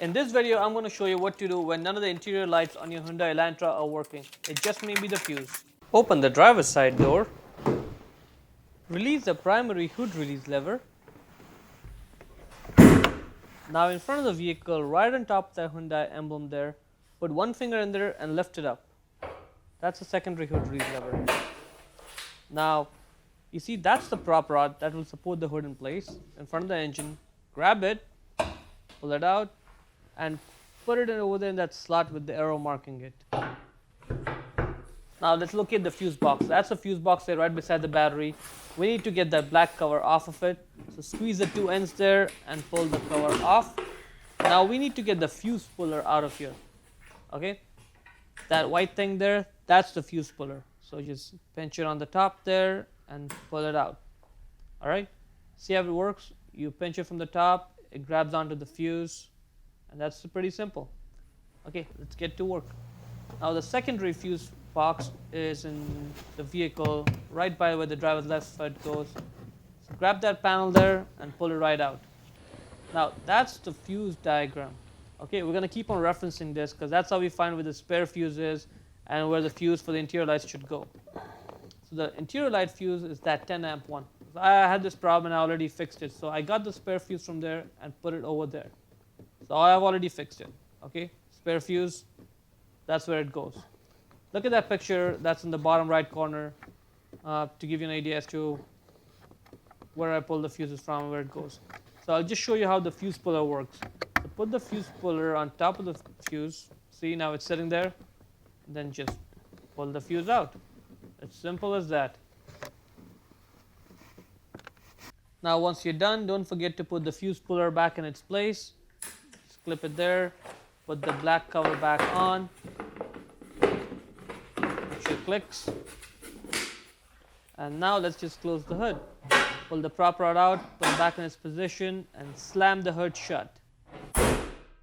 In this video, I'm going to show you what to do when none of the interior lights on your Hyundai Elantra are working. It just may be the fuse. Open the driver's side door. Release the primary hood release lever. Now in front of the vehicle, right on top of the Hyundai emblem there, put one finger in there and lift it up. That's the secondary hood release lever. Now, you see that's the prop rod that will support the hood in place in front of the engine. Grab it, pull it out, and put it in over there in that slot with the arrow marking it. Now let's locate the fuse box. That's the fuse box there right beside the battery. We need to get that black cover off of it. So squeeze the two ends there and pull the cover off. Now we need to get the fuse puller out of here. Okay? That white thing there, that's the fuse puller. So just pinch it on the top there and pull it out. Alright? See how it works? You pinch it from the top, it grabs onto the fuse, and that's pretty simple. Okay, let's get to work. Now the secondary fuse box is in the vehicle right by where the driver's left foot goes. So grab that panel there and pull it right out. Now that's the fuse diagram. Okay, we're going to keep on referencing this because that's how we find where the spare fuse is and where the fuse for the interior lights should go. So the interior light fuse is that 10 amp one. So I had this problem and I already fixed it. So I got the spare fuse from there and put it over there. So I've already fixed it. Okay, spare fuse, that's where it goes. Look at that picture that's in the bottom right corner to give you an idea as to where I pull the fuses from and where it goes. So I'll just show you how the fuse puller works. So put the fuse puller on top of the fuse. See, now it's sitting there. Then just pull the fuse out. It's simple as that. Now once you're done, don't forget to put the fuse puller back in its place. Just clip it there. Put the black cover back on. Make sure it clicks. And now let's just close the hood. Pull the prop rod out, put it back in its position, and slam the hood shut.